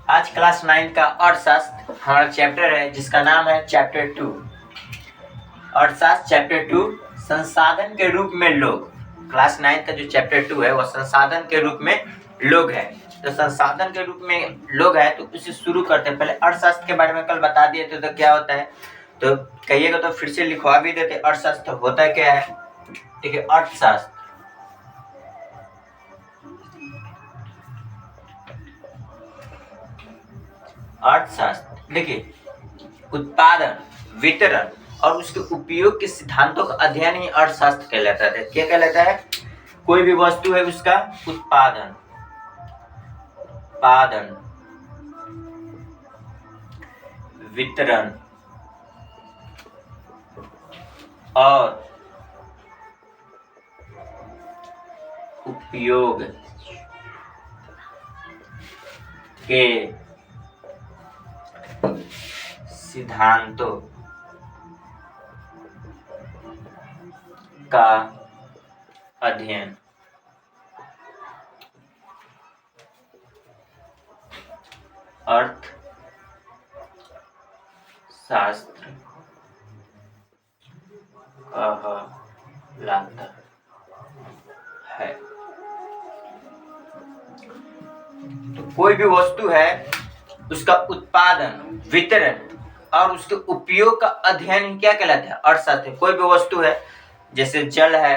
आज क्लास 9 का अर्थशास्त्र हमारा चैप्टर है जिसका नाम है चैप्टर 2 अर्थशास्त्र चैप्टर 2 संसाधन के रूप में लोग। क्लास 9 का जो चैप्टर 2 है वह संसाधन के रूप में लोग है। तो संसाधन के रूप में लोग है तो उसे शुरू करते हैं। पहले अर्थशास्त्र के बारे में कल बता दिए थे तो क्या होता है, तो कहिएगा तो फिर से लिखवा भी देते। अर्थशास्त्र होता है क्या है, ठीक है। अर्थशास्त्र अर्थशास्त्र देखिए उत्पादन, वितरण और उसके उपयोग के सिद्धांतों का अध्ययन ही अर्थशास्त्र कहलाता है। क्या कहलाता है? कोई भी वस्तु है उसका उत्पादन, वितरण और उपयोग के सिद्धांतों का अध्ययन अर्थशास्त्र कहलाता है। तो कोई भी वस्तु है उसका उत्पादन, वितरण और उसके उपयोग का अध्ययन क्या कहलाता है? अर्थशास्त्र। कोई भी वस्तु है जैसे जल है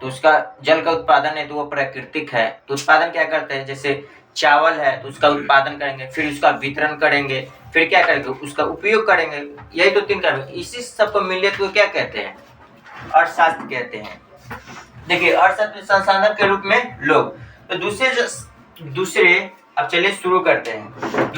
तो उसका जल का उत्पादन है तो वो प्राकृतिक है, तो उत्पादन क्या करते हैं? जैसे चावल है तो उसका उत्पादन करेंगे, फिर उसका वितरण करेंगे, फिर क्या करेंगे? उसका उपयोग करेंगे। यही तो तीन कार्य, इसी सब को मिले तो क्या कहते हैं? अर्थशास्त्र कहते हैं। देखिए अर्थशास्त्र संसाधन के रूप में लोग। तो दूसरे अब चलिए शुरू करते हैं।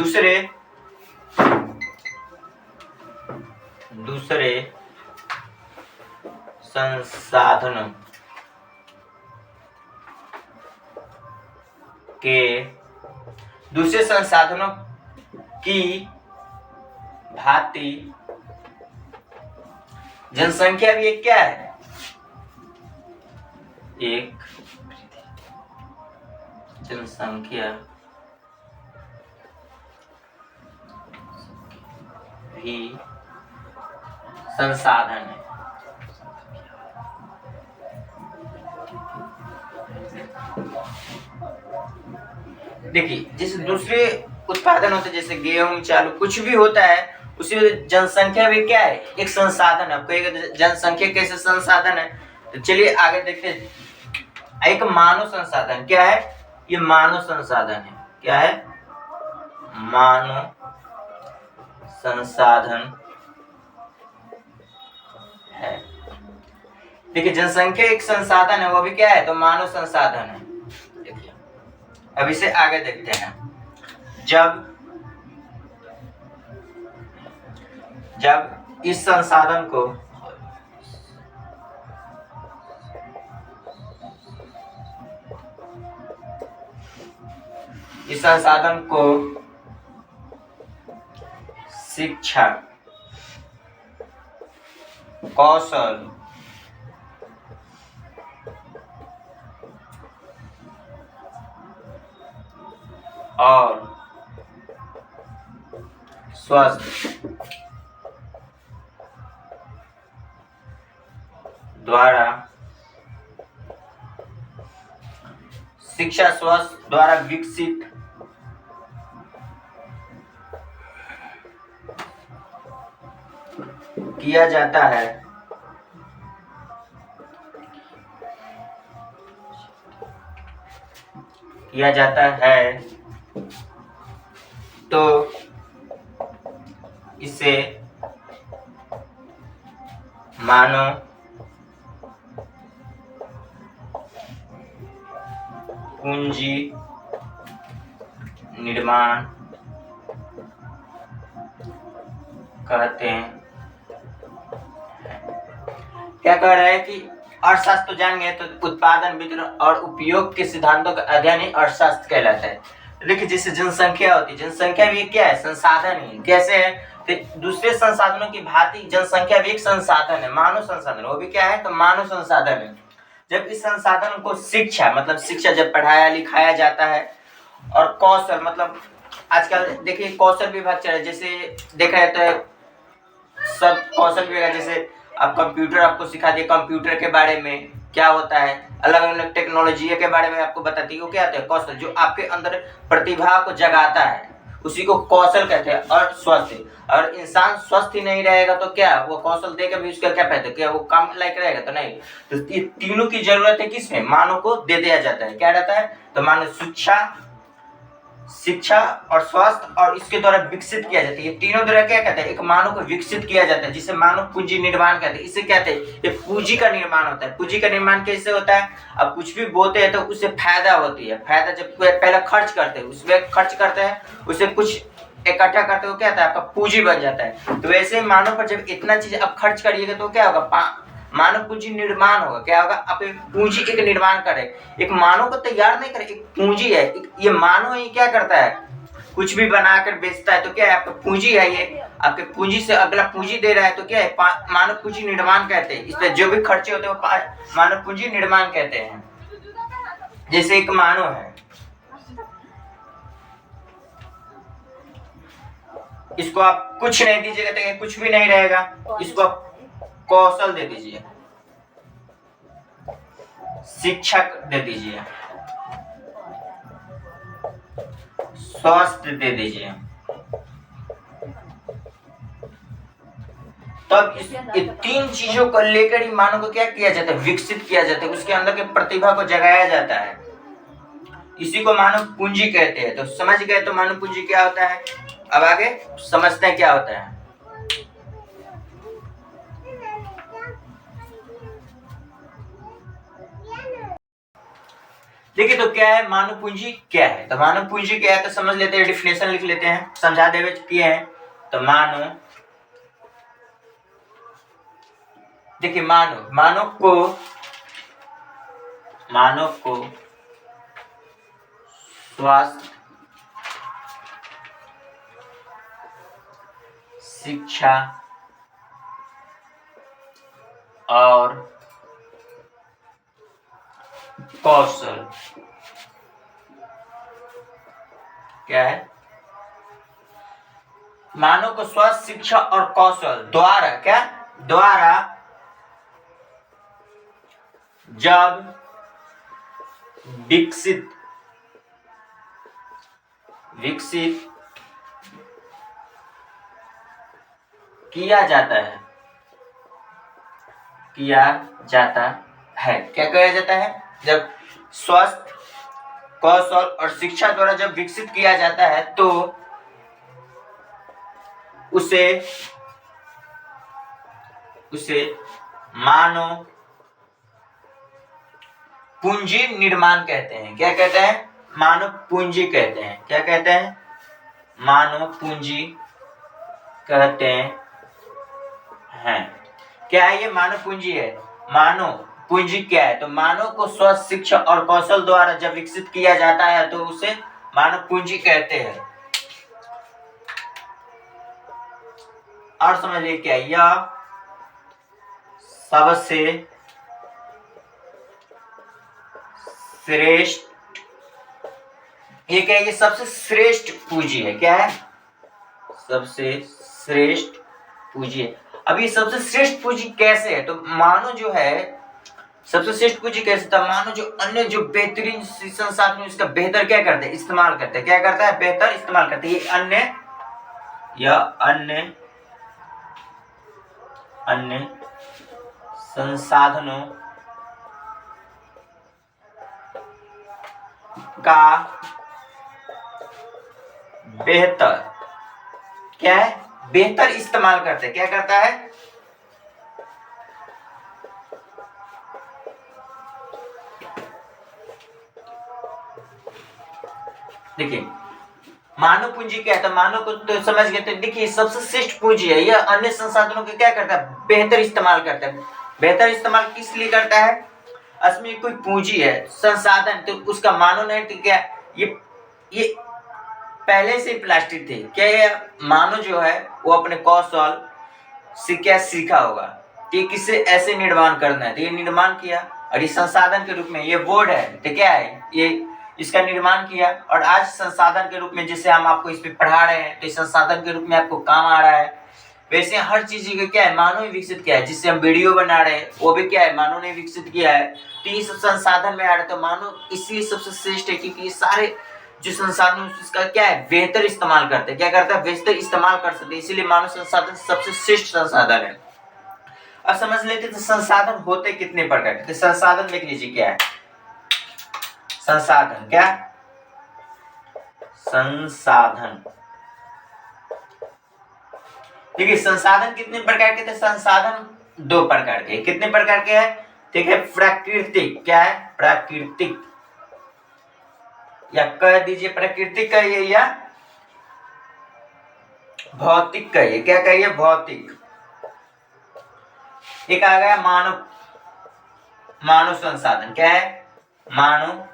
दूसरे संसाधनों की भांति जनसंख्या भी एक क्या है? एक जनसंख्या भी संसाधन है। देखिए जैसे दूसरे उत्पादन होते जैसे गेहूं, चावल, कुछ भी होता है उसमें जनसंख्या भी क्या है? एक संसाधन है। आपको जनसंख्या कैसे संसाधन है? तो चलिए आगे देखते हैं। एक मानव संसाधन क्या है? ये मानव संसाधन है। क्या है? मानव संसाधन है। देखिए जनसंख्या एक संसाधन है, वो भी क्या है? तो मानव संसाधन है। देखिए अब इसे आगे देखते हैं। जब इस संसाधन को शिक्षा, कौशल और स्वास्थ्य द्वारा विकसित किया जाता है तो इसे मानव पूंजी निर्माण कहते हैं। क्या कह रहा है कि अर्थशास्त्र तो जान गए, तो उत्पादन, वितरण और उपयोग के सिद्धांतों का अध्ययन ही अर्थशास्त्र कहलाता है। देखिए जैसे जनसंख्या होती है, जनसंख्या भी क्या है? संसाधन ही। कैसे है? तो दूसरे संसाधनों की भांति जनसंख्या भी एक संसाधन है, मानव संसाधन। वो भी क्या है? तो मानव संसाधन है। जब इस संसाधन को शिक्षा मतलब शिक्षा जब पढ़ाया लिखाया जाता है, और कौशल मतलब आजकल देखिए कौशल विभाग चल रहा है, जैसे देखा जाता है सब कौशल विभाग, जैसे आप कंप्यूटर आपको सिखा दिए, कंप्यूटर के बारे में क्या होता है, अलग अलग टेक्नोलॉजी के बारे में आपको बताती है, वो क्या होता है कौशल, जो आपके अंदर प्रतिभा को जगाता है, उसी को कौशल कहते हैं। और स्वस्थ, और इंसान स्वस्थ ही नहीं रहेगा तो क्या वो कौशल देकर भी उसका क्या फायदा, क्या वो काम लायक रहेगा, तो नहीं। तो ये तीनों की जरूरत है किसमें, मानव को दे दिया जाता है। क्या रहता है, तो मानव शिक्षा और स्वास्थ्य और इसके द्वारा विकसित किया जाता है। ये तीनों द्वारा क्या कहते हैं, एक मानव को विकसित किया जाता है, जिसे मानव पूंजी निर्माण कहते हैं। इसे कहते हैं ये पूंजी का निर्माण होता है। पूंजी का निर्माण कैसे होता है, अब कुछ भी बोते हैं तो उससे फायदा होती है, फायदा जब पहले खर्च करते हैं, उसमें खर्च करते हैं, उसे कुछ इकट्ठा करते हो, क्या होता है आपका पूंजी बन जाता है। तो वैसे मानव पर जब इतना चीज आप खर्च करिएगा तो क्या होगा, मानव पूंजी निर्माण होगा। क्या होगा, आप पूंजी एक निर्माण करें, एक मानव को तैयार नहीं करे, एक पूंजी है, ये मानव ही क्या करता है, कुछ भी बनाकर बेचता है तो क्या है आपका पूंजी है, ये आपके पूंजी से अगला पूंजी दे रहा है तो क्या है, मानव पूंजी निर्माण कहते हैं। इसमें जो भी खर्चे होते हैं वो मानव पूंजी निर्माण कहते हैं। जैसे एक मानव है, इसको आप कुछ नहीं दीजिएगा तो कुछ भी नहीं रहेगा, इसको आप कौशल दे दीजिए, शिक्षक दे दीजिए, स्वास्थ्य दे दीजिए, तब इस तीन चीजों को लेकर ही मानव को क्या किया जाता है, विकसित किया जाता है, उसके अंदर के प्रतिभा को जगाया जाता है। इसी को मानव पूंजी कहते हैं। तो समझ गए तो मानव पूंजी क्या होता है। अब आगे समझते हैं क्या होता है। देखिए तो क्या है मानव पूंजी, क्या है तो मानव पूंजी क्या है, तो समझ लेते हैं, डिफिनेशन लिख लेते हैं, समझा देवे किए हैं। तो देखिए मानव को स्वास्थ्य, शिक्षा और कौशल, क्या है, मानव को स्वास्थ्य, शिक्षा और कौशल द्वारा जब विकसित किया जाता है, क्या किया जाता है, जब स्वास्थ्य, कौशल और शिक्षा द्वारा जब विकसित किया जाता है तो उसे मानव पूंजी निर्माण कहते हैं। क्या कहते हैं, मानव पूंजी कहते हैं। क्या कहते हैं, मानव पूंजी कहते हैं। क्या है ये मानव पूंजी है। मानव पूंजी क्या है, तो मानव को स्वास्थ्य, शिक्षा और कौशल द्वारा जब विकसित किया जाता है तो उसे मानव पूंजी कहते हैं। और समझिए क्या, यह सबसे श्रेष्ठ, ये क्या है, ये सबसे श्रेष्ठ पूंजी है। क्या है, सबसे श्रेष्ठ पूंजी है। अब ये सबसे श्रेष्ठ पूंजी कैसे है, तो मानो जो है सबसे श्रेष्ठ पूंजी कैसे था, मानो जो अन्य जो बेहतरीन संसाधन इसका बेहतर क्या करते हैं, इस्तेमाल करते हैं। क्या करता है, बेहतर इस्तेमाल करते हैं। ये अन्य संसाधनों का बेहतर, क्या है, बेहतर इस्तेमाल करते हैं। क्या करता है, देखिए मानव पूंजी क्या है, तो मानव को तो समझ गए। तो देखिए सबसे श्रेष्ठ पूंजी है, यह अन्य संसाधनों के क्या करता है, बेहतर इस्तेमाल करता है। बेहतर इस्तेमाल किस लिए करता है, इसमें कोई पूंजी है, संसाधन, तो उसका मानव नहीं तो क्या, ये पहले से प्लास्टिक थे। क्या ये मानव जो है वो अपने कौशल से क्या सीखा होगा कि किसे ऐसे निर्माण करना है, तो ये निर्माण किया, और ये संसाधन के रूप में ये बोर्ड है, तो क्या है, इसका निर्माण किया और आज संसाधन के रूप में जैसे हम आपको इस पे पढ़ा रहे हैं तो इस संसाधन के रूप में आपको काम आ रहा है। वैसे हर चीज का क्या है, मानव ने विकसित किया है। जिससे हम वीडियो बना रहे हैं वो भी क्या है, मानव ने विकसित किया है। तो ये सब संसाधन में आ रहे, तो मानव इसलिए सबसे श्रेष्ठ है क्योंकि ये सारे जो संसाधन उसका क्या है, बेहतर इस्तेमाल करते हैं। क्या करता है, बेहतर इस्तेमाल कर सकते हैं, इसीलिए मानव संसाधन सबसे श्रेष्ठ संसाधन है। अब समझ लेते हैं संसाधन होते कितने प्रकार के। संसाधन देख लीजिए क्या है, संसाधन क्या, संसाधन देखिए संसाधन कितने प्रकार के थे, संसाधन 2 प्रकार के। कितने प्रकार के हैं, ठीक है, प्राकृतिक, क्या है, प्राकृतिक, या कह दीजिए प्राकृतिक कहिए या भौतिक कहिए, क्या कहिए, भौतिक। एक आ गया मानव, मानव संसाधन, क्या है, मानव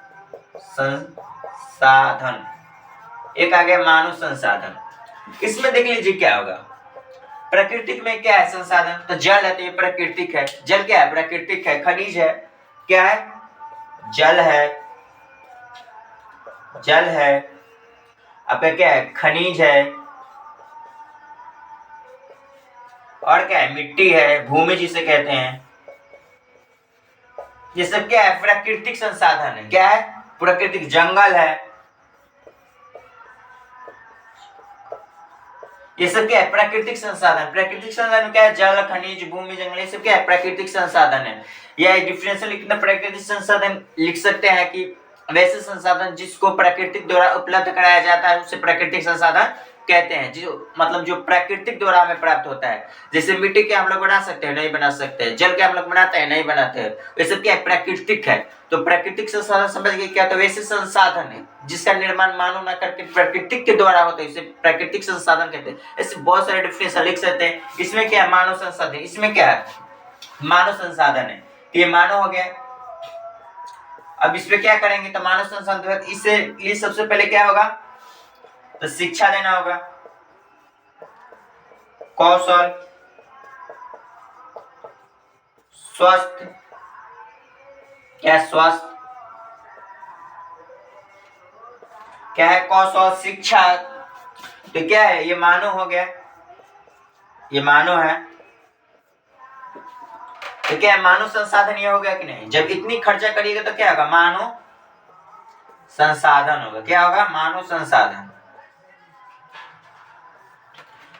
संसाधन। एक आ गया मानव संसाधन। इसमें देख लीजिए क्या होगा, प्राकृतिक में क्या है संसाधन, तो जल है तो ये प्राकृतिक है। जल क्या है, प्राकृतिक है। खनिज है, क्या है, जल है, जल है। आपका क्या है, खनिज है। और क्या है, मिट्टी है, भूमि जिसे कहते हैं। ये सब क्या है, प्राकृतिक संसाधन है। क्या है, प्राकृतिक, जंगल है। ये सब क्या है, प्राकृतिक संसाधन। प्राकृतिक संसाधन क्या है, जल, खनिज, भूमि, जंगल, ये सब क्या है, प्राकृतिक संसाधन है। या डिफरेंशियल लिखना, प्राकृतिक संसाधन लिख सकते हैं कि वैसे संसाधन जिसको प्राकृतिक द्वारा उपलब्ध कराया जाता है उसे प्राकृतिक संसाधन कहते हैं। जो मतलब जो प्राकृतिक द्वारा हमें प्राप्त होता है। जैसे मिट्टी के हम लोग बना सकते हैं, नहीं बना सकते। जल के हम लोग बनाते हैं, नहीं बनाते हैं। ये सब क्या है, प्राकृतिक है। तो प्राकृतिक संसाधन समझ गए क्या, तो वैसे संसाधन है जिसका निर्माण मानव न करके प्राकृतिक के द्वारा होता है, इसे प्राकृतिक संसाधन कहते हैं। ऐसे बहुत सारे डिफरेंस लिख सकते हैं। इसमें क्या है, मानव संसाधन, इसमें क्या है, मानव संसाधन है। ये मानव हो गया। अब इस पे क्या करेंगे, तो मानव संसाधन, इससे लिए सबसे पहले क्या होगा, तो शिक्षा देना होगा, कौशल, स्वस्थ, क्या स्वस्थ, क्या है, कौशल, शिक्षा। तो क्या है, ये मानव हो गया, ये मानव है। तो क्या है, मानव संसाधन ये हो गया कि नहीं। जब इतनी खर्चा करिएगा तो क्या होगा, मानव संसाधन होगा। क्या होगा, मानव संसाधन।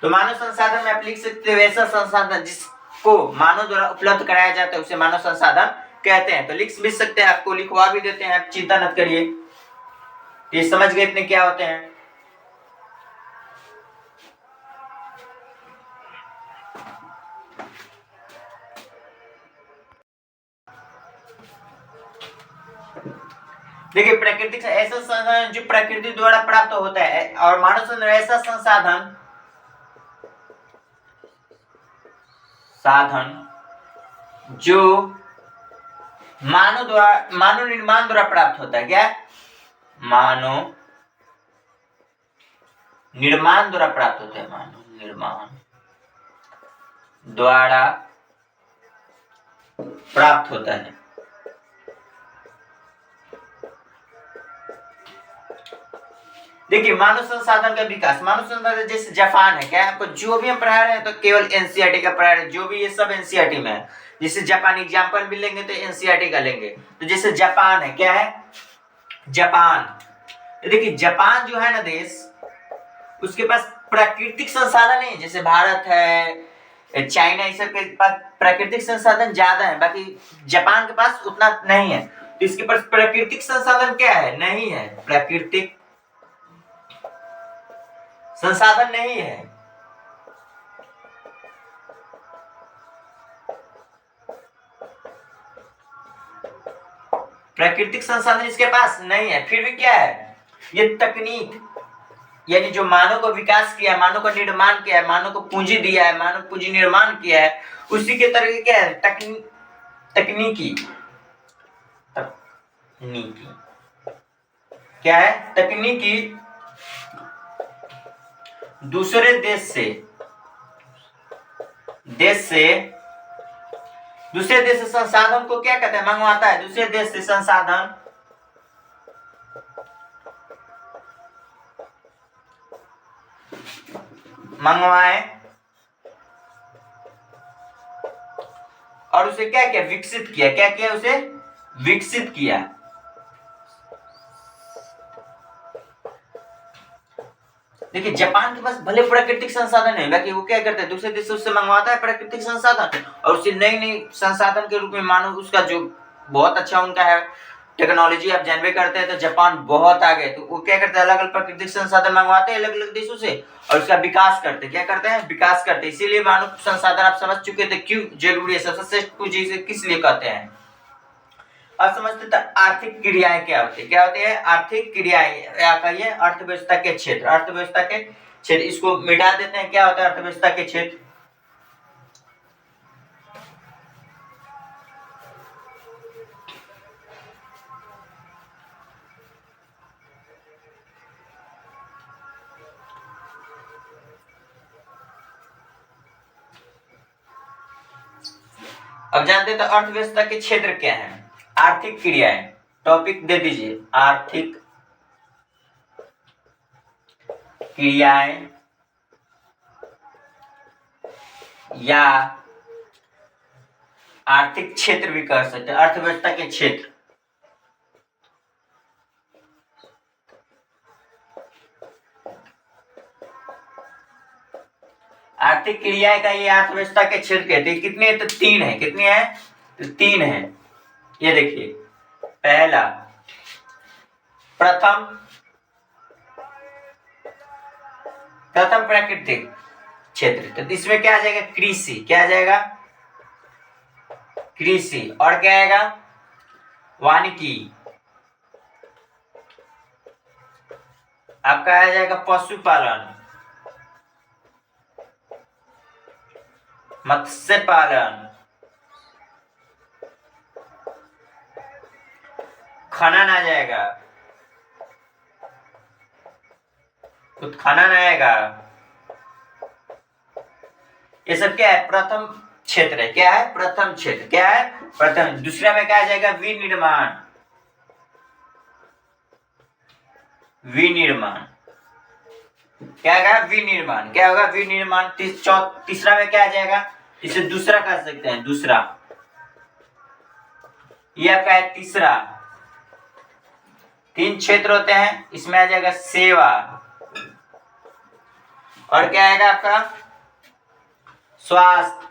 तो मानव संसाधन में आप लिख सकते हो ऐसा संसाधन जिसको मानव द्वारा उपलब्ध कराया जाता है उसे मानव संसाधन कहते हैं। तो लिख भी सकते हैं, आपको लिखवा भी देते हैं, आप चिंता मत करिए। ये समझ गए इतने क्या होते हैं। देखिए प्राकृतिक ऐसा संसाधन जो प्रकृति द्वारा प्राप्त होता है, और मानव संसाधन ऐसा संसाधन जो मानव निर्माण द्वारा प्राप्त होता है। क्या, मानव निर्माण द्वारा प्राप्त होता है, मानव निर्माण द्वारा प्राप्त होता है। देखिए मानव संसाधन का विकास, मानव संसाधन जैसे जापान है, क्या आपको जो भी हम पढ़ा रहे हैं तो केवल एनसीईआरटी का पढ़ा रहे हैं, जो भी ये सब एनसीईआरटी में है। जैसे जापान एग्जाम्पल भी लेंगे तो एनसीईआरटी का लेंगे। तो जैसे जापान है, क्या है, जापान। तो देखिए जापान जो है ना देश, उसके पास प्राकृतिक संसाधन नहीं है। जैसे भारत है, चाइना, इस सब के पास प्राकृतिक संसाधन ज्यादा है, बाकी जापान के पास उतना नहीं है। तो इसके पास प्राकृतिक संसाधन क्या है, नहीं है, प्राकृतिक संसाधन नहीं है। प्राकृतिक संसाधन इसके पास नहीं है। फिर भी क्या है, ये तकनीक, यानी जो मानव को विकास किया है, मानव को निर्माण किया है, मानव को पूंजी दिया है, मानव पूंजी निर्माण किया है, उसी के तरह क्या है, तकनीकी क्या है, तकनीकी दूसरे देश से संसाधन को क्या कहते हैं, मंगवाता है। दूसरे देश से संसाधन मंगवाए और उसे क्या किया, विकसित किया। क्या किया, उसे विकसित किया। देखिए जापान के पास भले प्राकृतिक संसाधन है, बाकी वो क्या करता है, दूसरे देशों से मंगवाता है प्राकृतिक संसाधन और उसे नई नई संसाधन के रूप में मानो उसका जो बहुत अच्छा उनका है टेक्नोलॉजी, आप जानवे करते हैं तो जापान बहुत आगे, तो वो क्या करते हैं, अलग अलग प्राकृतिक संसाधन मंगवाते हैं अलग अलग देशों से और उसका विकास करते हैं। क्या करते हैं, विकास करते हैं। इसीलिए मानव संसाधन आप समझ चुके थे क्यों जरूरी है, सबसे श्रेष्ठ पूंजी से किस लिए कहते हैं। अब समझते तो आर्थिक क्रियाएं क्या होती है। क्या होती है, आर्थिक क्रियाएं या कहिए अर्थव्यवस्था के क्षेत्र, अर्थव्यवस्था के क्षेत्र। इसको मिटा देते हैं, क्या होता है अर्थव्यवस्था के क्षेत्र। अब जानते हैं तो अर्थव्यवस्था के क्षेत्र क्या है, आर्थिक क्रियाएं। टॉपिक दे दीजिए, आर्थिक क्रियाएं या आर्थिक क्षेत्र भी कह सकते हैं, अर्थव्यवस्था के क्षेत्र। आर्थिक क्रियाएं का ये अर्थव्यवस्था के क्षेत्र कहते हैं। कितने, तो तीन है। कितने हैं, तो तीन है। ये देखिए, पहला प्रथम प्राकृतिक क्षेत्र, तो इसमें क्या आ जाएगा, कृषि। क्या आ जाएगा, कृषि। और क्या आएगा, वानिकी। आपका आ जाएगा पशुपालन, मत्स्य पालन, खनन आ जाएगा, उत्खनन आएगा। ये सब क्या है, प्रथम क्षेत्र है। क्या है, प्रथम क्षेत्र। क्या है, प्रथम। दूसरा में क्या आ जाएगा, विनिर्माण। विनिर्माण क्या होगा, विनिर्माण। क्या होगा, विनिर्माण। तीसरा में क्या आ जाएगा, इसे दूसरा कह सकते हैं, दूसरा। यह क्या है, तीसरा। तीन क्षेत्र होते हैं, इसमें आ जाएगा सेवा। और क्या आएगा आपका, स्वास्थ्य।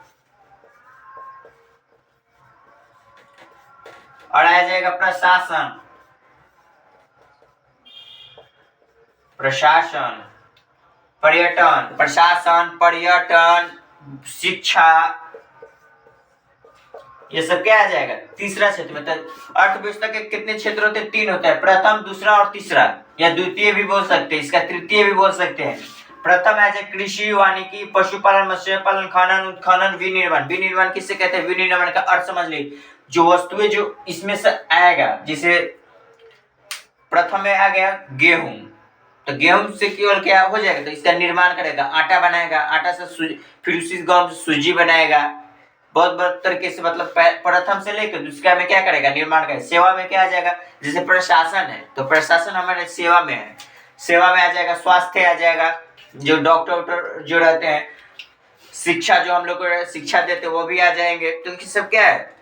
और आ जाएगा प्रशासन, प्रशासन, पर्यटन, प्रशासन, पर्यटन, शिक्षा, ये सब क्या आ जाएगा, तीसरा क्षेत्र में। अर्थव्यवस्था के कितने क्षेत्र होते हैं, तीन होते हैं, प्रथम, दूसरा और तीसरा, या द्वितीय भी बोल सकते हैं, इसका तृतीय भी बोल सकते हैं। प्रथम है कृषि, वानिकी, पशुपालन, मत्स्य पालन, खनन, उत्खनन, विनिर्माण। विनिर्माण किससे कहते हैं, विनिर्माण का अर्थ समझ लीजिए, जो वस्तुएं जो इसमें से आएगा, जैसे प्रथम में आ गया गेहूं, तो गेहूं से केवल क्या हो जाएगा, तो इसका निर्माण करेगा, आटा बनाएगा, आटा से फिर उसी गेहूं से सूजी बनाएगा, बहुत बहुत तरीके से, मतलब प्रथम से लेकर दूसरा में क्या करेगा, निर्माण करेगा। सेवा में क्या आ जाएगा, जैसे प्रशासन है, तो प्रशासन हमारे सेवा में है, सेवा में आ जाएगा स्वास्थ्य, आ जाएगा जो डॉक्टर जो रहते हैं, शिक्षा जो हम लोग को शिक्षा देते हैं वो भी आ जाएंगे। तो ये सब क्या है,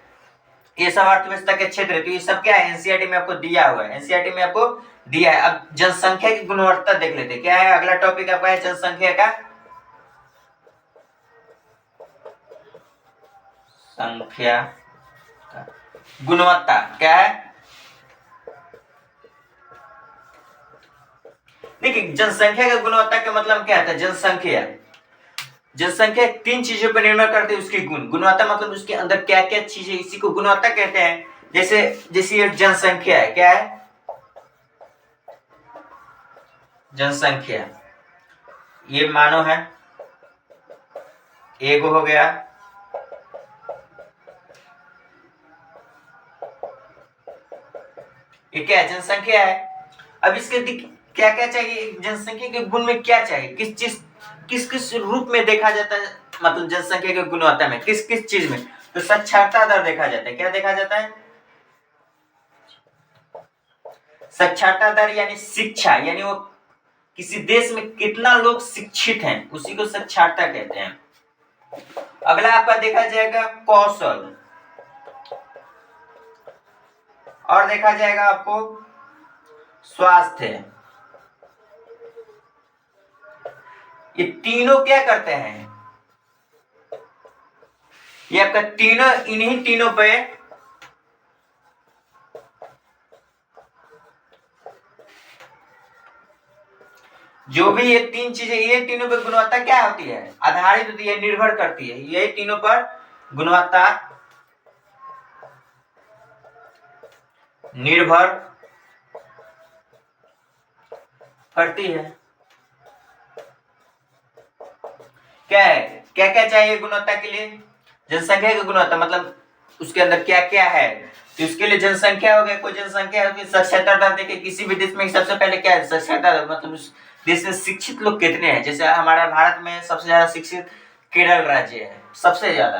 ये सब अर्थव्यवस्था के क्षेत्र है। तो ये सब क्या है, एनसीईआरटी में आपको दिया हुआ है, एनसीईआरटी में आपको दिया है। अब जनसंख्या की गुणवत्ता देख लेते हैं। क्या है, अगला टॉपिक आपका है जनसंख्या का संख्या गुणवत्ता। क्या है, देखिए जनसंख्या का गुणवत्ता का मतलब क्या है, जनसंख्या तीन चीजों पर निर्भर करती है, उसकी गुणवत्ता मतलब उसके अंदर क्या क्या चीजें, इसी को गुणवत्ता कहते हैं। जैसे ये जनसंख्या है, क्या है, जनसंख्या, ये मानव है, एक हो गया, ये क्या है, जनसंख्या है। अब इसके क्या क्या चाहिए, जनसंख्या के गुण में क्या चाहिए, किस चीज किस रूप में देखा जाता है, मतलब जनसंख्या के गुणवत्ता में किस किस चीज में, तो साक्षरता दर देखा जाता है। क्या देखा जाता है, साक्षरता दर यानी शिक्षा, यानी वो किसी देश में कितना लोग शिक्षित हैं, उसी को साक्षरता कहते हैं। अगला आपका देखा जाएगा कौशल, और देखा जाएगा आपको स्वास्थ्य। ये तीनों क्या करते हैं, ये आपका तीनों, इन्हीं तीनों पे जो भी ये तीन चीजें, ये तीनों पे गुणवत्ता क्या होती है, आधारित होती है, निर्भर करती है। ये तीनों पर गुणवत्ता निर्भर करती है। क्या है, क्या क्या चाहिए गुणवत्ता के लिए? जनसंख्या की गुणवत्ता, मतलब उसके अंदर क्या क्या है, तो इसके लिए जनसंख्या हो गई, कोई जनसंख्या होगी, साक्षरता दर। देखिए किसी भी देश में सबसे पहले क्या है, साक्षरता दर, मतलब उस देश में शिक्षित लोग कितने हैं। जैसे हमारे भारत में सबसे ज्यादा शिक्षित केरल राज्य है, सबसे ज्यादा।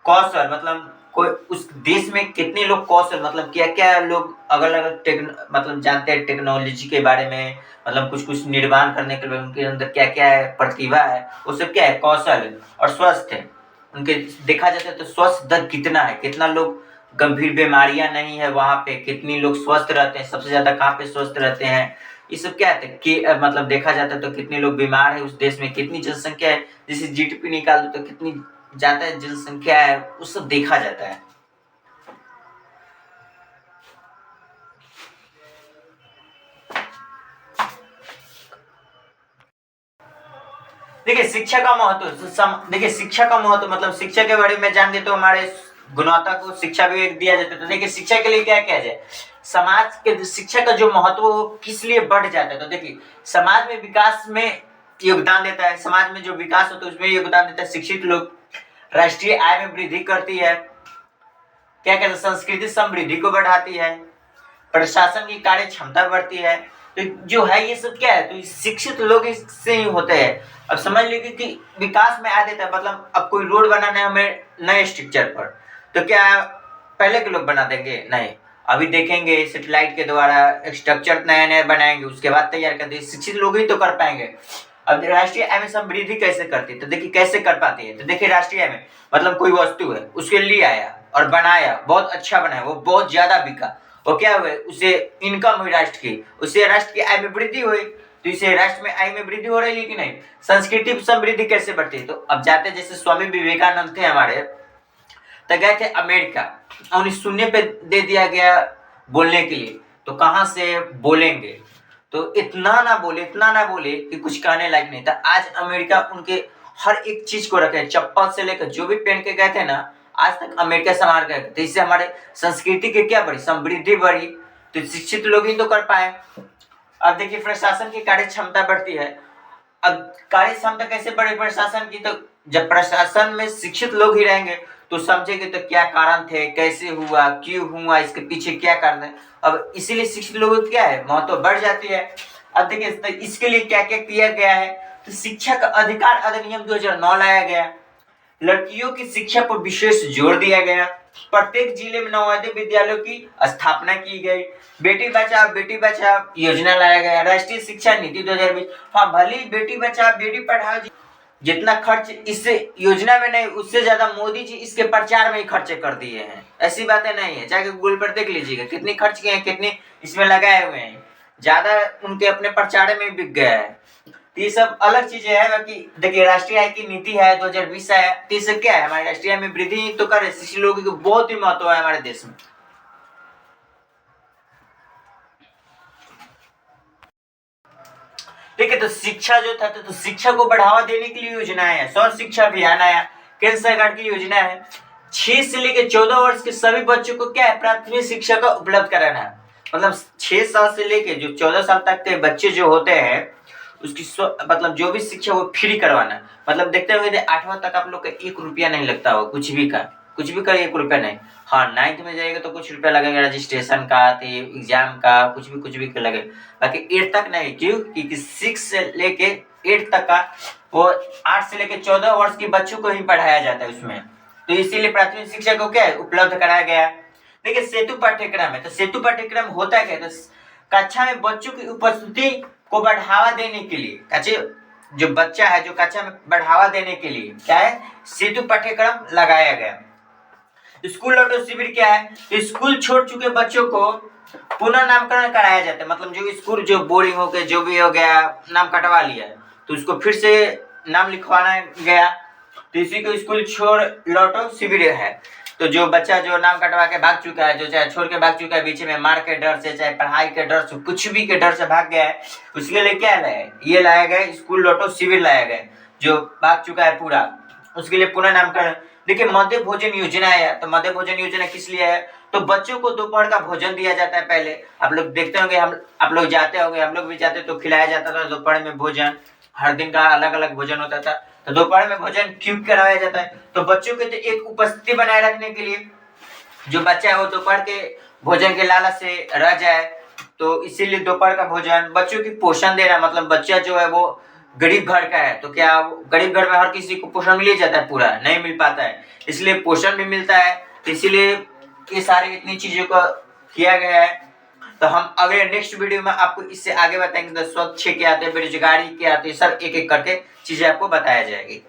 कौशल मतलब कोई उस देश में कितने लोग कौशल, मतलब क्या क्या लोग अलग अलग मतलब जानते हैं टेक्नोलॉजी के बारे में, मतलब कुछ कुछ निर्माण करने के लिए उनके अंदर क्या क्या है, प्रतिभा है, वो सब क्या है, कौशल। और स्वस्थ है उनके, देखा जाता है तो स्वस्थ दर कितना है, कितना लोग गंभीर बीमारियां नहीं है वहां पे, कितनी लोग स्वस्थ रहते हैं, सबसे ज्यादा कहाँ पे स्वस्थ रहते हैं, ये सब क्या है कि मतलब देखा जाता है तो कितने लोग बीमार है उस देश में, कितनी जनसंख्या है, जैसे जीडीपी निकाल दो तो कितनी ज्यादा जनसंख्या है, वो सब देखा जाता है। देखिए शिक्षा का महत्व, देखिए शिक्षा का महत्व मतलब शिक्षा के बारे में जान गए तो हमारे गुणवत्ता को शिक्षा भी एक दिया जाता है। तो देखिए शिक्षा के लिए क्या क्या जाए, समाज के शिक्षा का जो महत्व वो किस लिए बढ़ जाता है, तो देखिए समाज में विकास में योगदान देता है, समाज में जो विकास होता है उसमें योगदान देता है शिक्षित लोग। राष्ट्रीय आय में वृद्धि करती है, क्या कहते हैं, संस्कृति समृद्धि को बढ़ाती है, प्रशासन की कार्य क्षमता बढ़ती है। तो जो है ये सब क्या है, तो शिक्षित लोग इससे ही होते हैं। अब समझ लीजिए कि विकास में आ देता है, मतलब अब कोई रोड बनाना है हमें नए स्ट्रक्चर पर, तो क्या पहले के लोग बना देंगे, नहीं, अभी देखेंगे सेटेलाइट के द्वारा स्ट्रक्चर नया नया बनाएंगे, उसके बाद तैयार कर देंगे, शिक्षित लोग ही तो कर पाएंगे। अब राष्ट्रीय आय में समृद्धि कैसे करती है, तो देखिए कैसे कर पाती है, तो देखिए राष्ट्रीय आय में मतलब कोई वस्तु है उसके लिए आया और बनाया, बहुत अच्छा बनाया, वो बहुत ज्यादा बिका, वो क्या हुए, उसे इनकम हुई राष्ट्र की, उससे राष्ट्र की आय में वृद्धि हुई, तो इसे राष्ट्र में आय में वृद्धि हो रही है कि नहीं। संस्कृति समृद्धि कैसे बढ़ती है, तो अब जाते जैसे स्वामी विवेकानंद थे हमारे, तो गए थे अमेरिका, उन्हें सुनने पे दे दिया गया बोलने के लिए, तो कहां से बोलेंगे, तो इतना ना बोले कि कुछ कहने लायक नहीं था। आज अमेरिका उनके हर एक चीज को रखे, चप्पल से लेकर जो भी पहन के गए थे ना, आज तक अमेरिका संभाल गए, तो इससे हमारे संस्कृति की क्या बढ़ी, समृद्धि बढ़ी, तो शिक्षित लोग ही तो कर पाए। अब देखिए प्रशासन की कार्य क्षमता बढ़ती है। अब कार्य क्षमता कैसे बढ़े प्रशासन की, तो जब प्रशासन में शिक्षित लोग ही रहेंगे तो समझेंगे तो क्या कारण थे, कैसे हुआ, क्यों हुआ, इसके पीछे क्या कारण है। अब इसीलिए शिक्षित लोगों की क्या है, महत्व बढ़ जाती है। अब देखिए तो इसके लिए क्या क्या किया गया है, तो शिक्षा का अधिकार अधिनियम 2009 लाया गया, लड़कियों की शिक्षा पर विशेष जोर दिया गया, प्रत्येक जिले में नवोदय विद्यालयों की स्थापना की गई, बेटी बचाओ योजना लाया गया, राष्ट्रीय शिक्षा नीति 2020। हाँ भले बेटी बचाओ बेटी पढ़ाओ जितना खर्च इस योजना में नहीं, उससे ज्यादा मोदी जी इसके प्रचार में ही खर्चे कर दिए हैं। ऐसी बातें नहीं है, जाके गूगल पर देख लीजिएगा कितनी खर्च किए हैं, कितने इसमें लगाए हुए हैं, ज्यादा उनके अपने प्रचार में बिक गया है। तो ये सब अलग चीजें है। बाकी देखिए राष्ट्रीय आय की नीति है 2020 है, तो ये सब क्या है, हमारे राष्ट्रीय आय में वृद्धि तो कर, शिक्षित लोगों को बहुत ही महत्व है हमारे देश में। देखिए तो शिक्षा जो था, तो शिक्षा को बढ़ावा देने के लिए योजनाएं है, सर्व शिक्षा अभियान आया, केंद्र सरकार की योजना है। 6 से लेकर 14 वर्ष के सभी बच्चों को क्या है, प्राथमिक शिक्षा का उपलब्ध कराना है। मतलब 6 साल से लेकर जो 14 साल तक के बच्चे जो होते हैं उसकी मतलब जो भी शिक्षा वो फ्री करवाना। मतलब देखते हुए 8वां तक आप लोग का 1 रुपया नहीं लगता हो, कुछ भी का 1 रुपया नहीं। हाँ 9th में जाएगा तो कुछ रुपया लगेगा रजिस्ट्रेशन का, एग्जाम का, कुछ भी लगेगा। बाकी 8 तक नहीं, क्यों, क्योंकि 6 से लेके 8 तक का वो 8 से लेके 14 वर्ष के बच्चों को ही पढ़ाया जाता है उसमें, तो इसीलिए प्राथमिक शिक्षा को क्या है उपलब्ध कराया गया। देखिए सेतु पाठ्यक्रम है, तो सेतु पाठ्यक्रम होता है क्या, तो कक्षा में बच्चों की उपस्थिति को बढ़ावा देने के लिए कच्चे जो बच्चा है जो कक्षा में बढ़ावा देने के लिए क्या है सेतु पाठ्यक्रम लगाया गया। स्कूल लौटो शिविर क्या है, तो स्कूल छोड़ चुके बच्चों को पुनः नामकरण कराया जाता है। मतलब जो स्कूल जो बोरिंग हो गया जो भी हो गया नाम कटवा लिया तो उसको फिर से नाम लिखवाना गया, तो इसी को स्कूल छोड़ लौटो शिविर है। तो जो बच्चा जो नाम कटवा के भाग चुका है, जो चाहे छोड़ के भाग चुका है, बीच में मार के डर से चाहे पढ़ाई के डर से कुछ भी के डर से भाग गया है, उसके लिए क्या लाया ये लाया गया स्कूल लौटो शिविर लाया गया। जो भाग चुका है पूरा उसके लिए पुनः नामकरण। देखिए मध्य भोजन योजना है, तो मध्य भोजन योजना किस लिए है, तो बच्चों को दोपहर का भोजन दिया जाता है। पहले आप लोग देखते होंगे, आप लोग जाते होंगे, हम लोग भी जाते तो खिलाया जाता था दोपहर में भोजन, हर दिन का अलग अलग भोजन होता था। तो दोपहर में भोजन क्यों कराया जाता है, तो बच्चों के तो एक उपस्थिति बनाए रखने के लिए, जो बच्चा है वो दोपहर के भोजन के लालच से रह जाए, तो इसीलिए दोपहर का भोजन। बच्चों की पोषण देना, मतलब बच्चा जो है वो गरीब घर का है तो क्या गरीब घर में हर किसी को पोषण मिल जाता है, पूरा नहीं मिल पाता है, इसलिए पोषण भी मिलता है। तो इसीलिए ये सारी इतनी चीजों को किया गया है। तो हम अगले नेक्स्ट वीडियो में आपको इससे आगे बताएंगे, तो स्वच्छ क्या आते हैं, बेरोजगारी क्या आती है, सब एक एक करके चीजें आपको बताया जाएगी।